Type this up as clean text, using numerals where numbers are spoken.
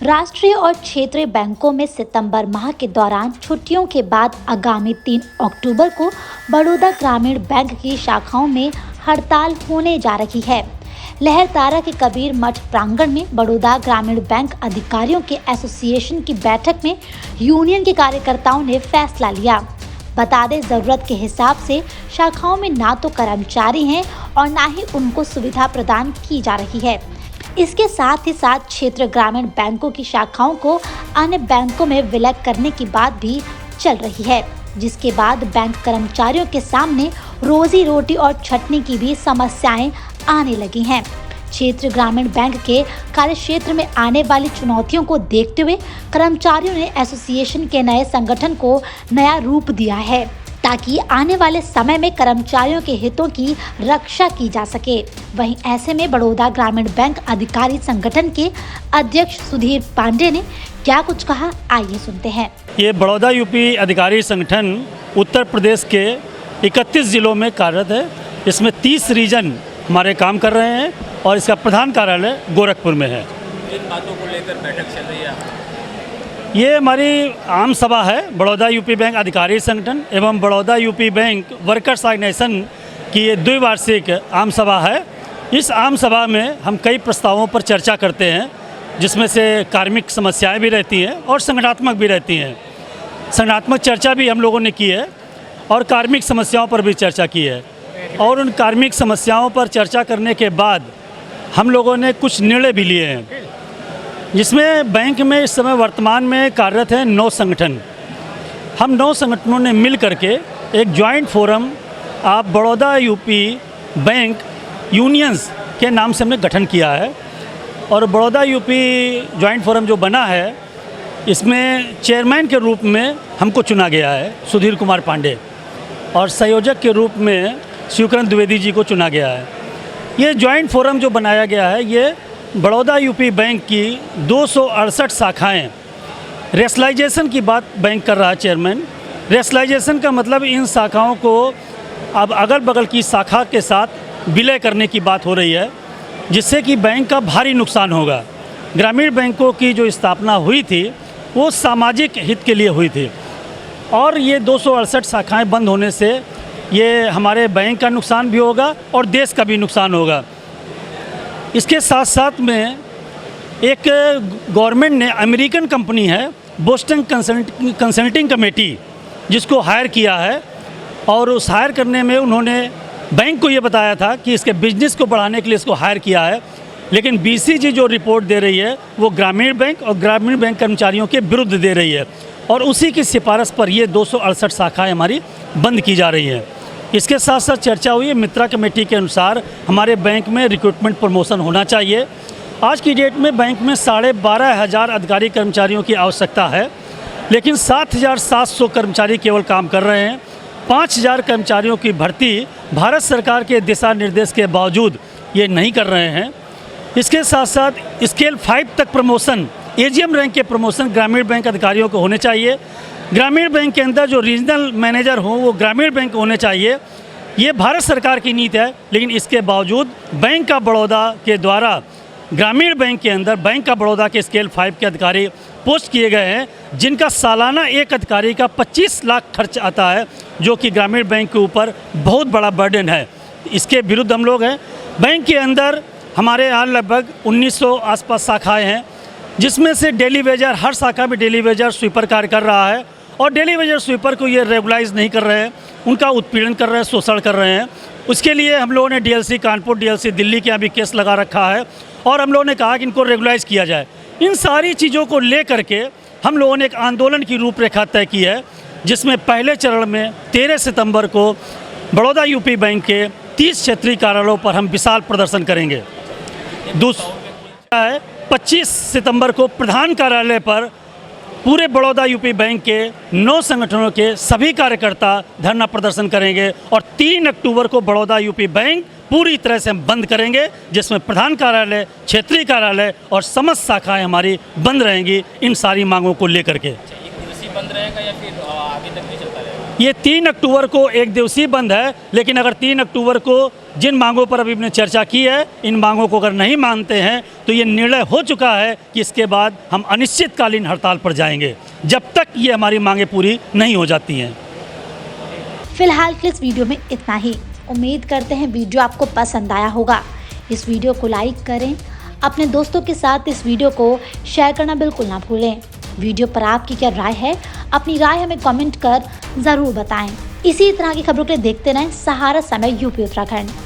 राष्ट्रीय और क्षेत्रीय बैंकों में सितंबर माह के दौरान छुट्टियों के बाद आगामी 3 अक्टूबर को बड़ौदा ग्रामीण बैंक की शाखाओं में हड़ताल होने जा रही है। लहरतारा के कबीर मठ प्रांगण में बड़ौदा ग्रामीण बैंक अधिकारियों के एसोसिएशन की बैठक में यूनियन के कार्यकर्ताओं ने फैसला लिया। बता दें, जरूरत के हिसाब से शाखाओं में ना तो कर्मचारी हैं और ना ही उनको सुविधा प्रदान की जा रही है। इसके साथ ही साथ क्षेत्र ग्रामीण बैंकों की शाखाओं को अन्य बैंकों में विलय करने की बात भी चल रही है, जिसके बाद बैंक कर्मचारियों के सामने रोजी रोटी और छटनी की भी समस्याएं आने लगी हैं। क्षेत्र ग्रामीण बैंक के कार्यक्षेत्र में आने वाली चुनौतियों को देखते हुए कर्मचारियों ने एसोसिएशन के नए संगठन को नया रूप दिया है, ताकि आने वाले समय में कर्मचारियों के हितों की रक्षा की जा सके। वहीं ऐसे में बड़ौदा ग्रामीण बैंक अधिकारी संगठन के अध्यक्ष सुधीर पांडे ने क्या कुछ कहा, आइए सुनते हैं। ये बड़ौदा यूपी अधिकारी संगठन उत्तर प्रदेश के 31 जिलों में कार्यरत है। इसमें 30 रीजन हमारे काम कर रहे हैं और इसका प्रधान कार्यालय गोरखपुर में है। किन बातों को लेकर बैठक चल रही है? ये हमारी आम सभा है। बड़ौदा यूपी बैंक अधिकारी संगठन एवं Baroda UP bank workers organisation की ये द्विवार्षिक आम सभा है। इस आम सभा में हम कई प्रस्तावों पर चर्चा करते हैं, जिसमें से कार्मिक समस्याएं भी रहती हैं और संगठनात्मक भी रहती हैं। संगठनात्मक चर्चा भी हम लोगों ने की है और कार्मिक समस्याओं पर भी चर्चा की है। और उन कार्मिक समस्याओं पर चर्चा करने के बाद हम लोगों ने कुछ निर्णय भी लिए हैं, जिसमें बैंक में इस समय वर्तमान में कार्यरत हैं 9 संगठन। हम 9 संगठनों ने मिल करके एक जॉइंट फोरम आप बड़ौदा यूपी बैंक यूनियंस के नाम से हमने गठन किया है। और बड़ौदा यूपी जॉइंट फोरम जो बना है, इसमें चेयरमैन के रूप में हमको चुना गया है सुधीर कुमार पांडे, और संयोजक के रूप में शिवकरण द्विवेदी जी को चुना गया है। ये जॉइंट फोरम जो बनाया गया है, ये बड़ौदा यूपी बैंक की 268 शाखाएं, रेशलाइजेशन की बात बैंक कर रहा है चेयरमैन। रेशलाइजेशन का मतलब इन शाखाओं को अब अगल बगल की शाखा के साथ विलय करने की बात हो रही है, जिससे कि बैंक का भारी नुकसान होगा। ग्रामीण बैंकों की जो स्थापना हुई थी वो सामाजिक हित के लिए हुई थी, और ये 268 शाखाएं बंद होने से ये हमारे बैंक का नुकसान भी होगा और देश का भी नुकसान होगा। इसके साथ साथ में एक गवर्नमेंट ने, अमेरिकन कंपनी है बोस्टन कंसल्टिंग कमेटी, जिसको हायर किया है, और उस हायर करने में उन्होंने बैंक को ये बताया था कि इसके बिजनेस को बढ़ाने के लिए इसको हायर किया है। लेकिन बीसीजी जो रिपोर्ट दे रही है वो ग्रामीण बैंक और ग्रामीण बैंक कर्मचारियों के विरुद्ध दे रही है, और उसी की सिफारिश पर ये 268 शाखाएँ हमारी बंद की जा रही हैं। इसके साथ साथ चर्चा हुई है, मित्रा कमेटी के अनुसार हमारे बैंक में रिक्रूटमेंट प्रमोशन होना चाहिए। आज की डेट में बैंक में 12,500 अधिकारी कर्मचारियों की आवश्यकता है, लेकिन 7,700 कर्मचारी केवल काम कर रहे हैं। 5,000 कर्मचारियों की भर्ती भारत सरकार के दिशा निर्देश के बावजूद ये नहीं कर रहे हैं। इसके साथ साथ स्केल 5 तक प्रमोशन, एजीएम रैंक के प्रमोशन ग्रामीण बैंक अधिकारियों को होने चाहिए। ग्रामीण बैंक के अंदर जो रीजनल मैनेजर हों वो ग्रामीण बैंक होने चाहिए। ये भारत सरकार की नीति है, लेकिन इसके बावजूद बैंक ऑफ बड़ौदा के द्वारा ग्रामीण बैंक के अंदर बैंक ऑफ बड़ौदा के स्केल 5 के अधिकारी पोस्ट किए गए हैं, जिनका सालाना एक अधिकारी का 25 लाख खर्च आता है, जो कि ग्रामीण बैंक के ऊपर बहुत बड़ा बर्डन है। इसके विरुद्ध हम लोग हैं। बैंक के अंदर हमारे यहाँ लगभग 1900 आसपास शाखाएँ हैं, जिसमें से डेली वेजर, हर शाखा में डेली वेजर स्वीपर कार्य कर रहा है, और डेली वेजर स्वीपर को ये रेगुलाइज नहीं कर रहे हैं, उनका उत्पीड़न कर रहे हैं, शोषण कर रहे हैं। उसके लिए हम लोगों ने डीएलसी कानपुर, डीएलसी दिल्ली के यहाँ भी केस लगा रखा है, और हम लोगों ने कहा कि इनको रेगुलाइज किया जाए। इन सारी चीज़ों को ले करके हम लोगों ने एक आंदोलन की रूपरेखा तय की है, जिसमें पहले चरण में 13 सितंबर को बड़ौदा यूपी बैंक के 30 क्षेत्रीय कार्यालयों पर हम विशाल प्रदर्शन करेंगे। दूसरा है 25 सितंबर को प्रधान कार्यालय पर पूरे बड़ौदा यूपी बैंक के 9 संगठनों के सभी कार्यकर्ता धरना प्रदर्शन करेंगे, और 3 अक्टूबर को बड़ौदा यूपी बैंक पूरी तरह से हम बंद करेंगे, जिसमें प्रधान कार्यालय, क्षेत्रीय कार्यालय और समस्त शाखाएं हमारी बंद रहेंगी इन सारी मांगों को लेकर के। एक दिवसीय बंद रहेगा या फिर आगे तक भी चलता रहेगा? ये 3 अक्टूबर को एक दिवसीय बंद है, लेकिन अगर 3 अक्टूबर को जिन मांगों पर अभी हमने चर्चा की है, इन मांगों को अगर नहीं मानते हैं तो ये निर्णय हो चुका है कि इसके बाद हम अनिश्चितकालीन हड़ताल पर जाएंगे जब तक ये हमारी मांगें पूरी नहीं हो जाती हैं। फिलहाल के इस वीडियो में इतना ही। उम्मीद करते हैं वीडियो आपको पसंद आया होगा। इस वीडियो को लाइक करें, अपने दोस्तों के साथ इस वीडियो को शेयर करना बिल्कुल ना भूलें। वीडियो पर आपकी क्या राय है, अपनी राय हमें कमेंट कर ज़रूर बताएं। इसी तरह की खबरों के लिए देखते रहें सहारा समय यूपी उत्तराखंड।